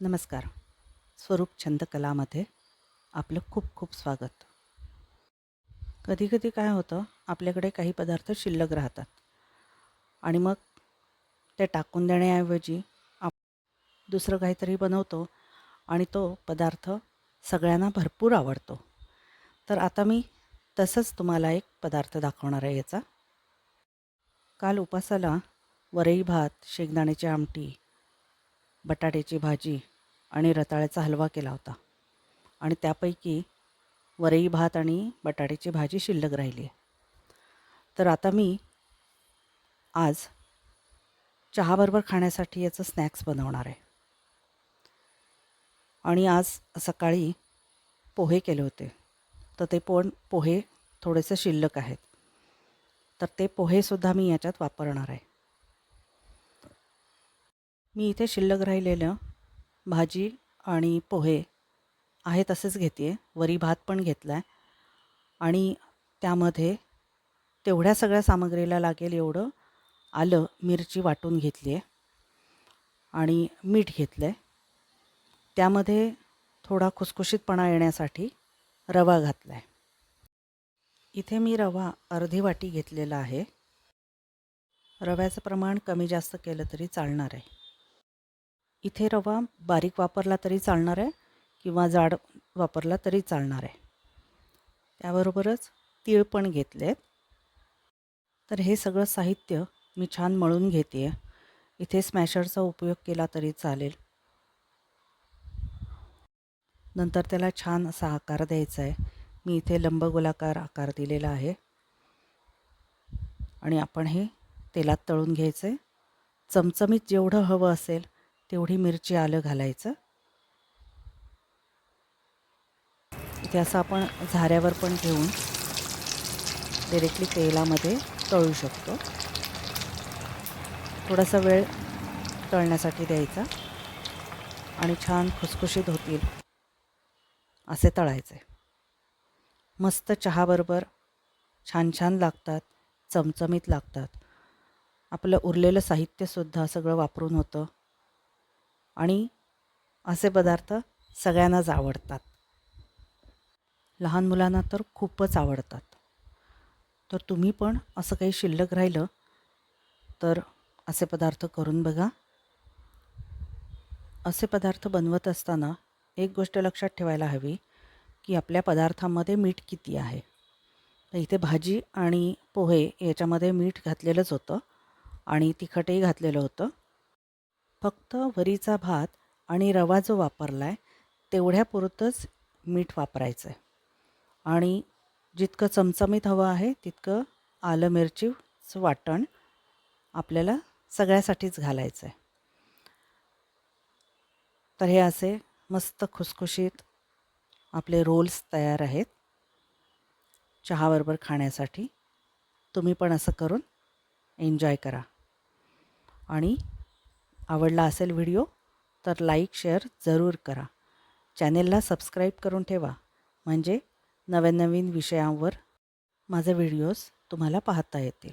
नमस्कार. स्वरूप छंदकलामध्ये आपलं खूप खूप स्वागत. कधी-कधी काय होतं, आपल्याकडे काही पदार्थ शिल्लक राहतात आणि मग ते टाकून देण्याऐवजी दुसरं काहीतरी बनवतो आणि तो पदार्थ सगळ्यांना भरपूर आवडतो. तर आता मी तसंच तुम्हाला एक पदार्थ दाखवणार आहे याचा. काल उपासाला वरई भात, शेंगदाण्याची आमटी, बटाट्याची भाजी आणि रताळ्याचा हलवा केला होता आणि त्यापैकी वरई भात आणि बटाट्याची भाजी शिल्लक राहिली आहे. तर आता मी आज चहाबरोबर खाण्यासाठी याचं स्नॅक्स बनवणार आहे. आणि आज सकाळी पोहे केले होते. तर ते पोहे थोडेसे शिल्लक आहेत. तर ते पोहेसुद्धा मी याच्यात वापरणार आहे. मी इथे शिल्लक राहिलेलं भाजी आणि पोहे आहे तसेच घेते आहे. वरी भात पण घेतला आहे आणि त्यामध्ये तेवढ्या सगळ्या सामग्रीला लागेल एवढं आलं, मिरची वाटून घेतली आहे आणि मीठ घेतलं आहे. त्यामध्ये थोडा खुसखुशीतपणा येण्यासाठी रवा घातला आहे. इथे मी रवा अर्धी वाटी घेतलेला आहे. रव्याचं प्रमाण कमी जास्त केलं तरी चालणार आहे. इथे रवा बारीक वापरला तरी चालणार आहे किंवा जाड वापरला तरी चालणार आहे. त्याबरोबरच तीळ पण घेतलेत. तर हे सगळं साहित्य मी छान मळून घेते आहे. इथे स्मॅशरचा उपयोग केला तरी चालेल. नंतर त्याला छान असा आकार द्यायचा आहे. मी इथे लंबगोलाकार आकार दिलेला आहे आणि आपण हे तेलात तळून घ्यायचं आहे. चमचमीत जेवढं हवं असेल तेवढी मिरची आलं घालायचं. इथे असं आपण झाऱ्यावर पण घेऊन डायरेक्टली तेलामध्ये तळू शकतो. थोडासा वेळ तळण्यासाठी द्यायचा आणि छान खुसखुशीत होतील असे तळायचे. मस्त चहाबरोबर छान छान लागतात, चमचमीत लागतात. आपलं उरलेलं साहित्यसुद्धा सगळं वापरून होतं आणि असे पदार्थ सगळ्यांनाच आवडतात. लहान मुलांना तर खूपच आवडतात. तर तुम्ही पण असं काही शिल्लक राहिलं तर असे पदार्थ करून बघा. असे पदार्थ बनवत असताना एक गोष्ट लक्षात ठेवायला हवी की आपल्या पदार्थामध्ये मीठ किती आहे. तर इथे भाजी आणि पोहे याच्यामध्ये मीठ घातलेलंच होतं आणि तिखटही घातलेलं होतं. फक्त वरीचा भात आणि रवा जो वापरला आहे तेवढ्यापुरतंच मीठ वापरायचं आहे आणि जितकं चमचमीत हवं आहे तितकं आलं मिरचीचं वाटण आपल्याला सगळ्यासाठीच घालायचं आहे. तर हे असे मस्त खुसखुशीत आपले रोल्स तयार आहेत चहाबरोबर खाण्यासाठी. तुम्ही पण असं करून एन्जॉय करा आणि आवडला असेल व्हिडिओ तर लाईक शेअर जरूर करा. चॅनेलला सबस्क्राईब करून ठेवा म्हणजे नवीन नवीन विषयांवर माझे व्हिडिओज तुम्हाला पाहता येतील.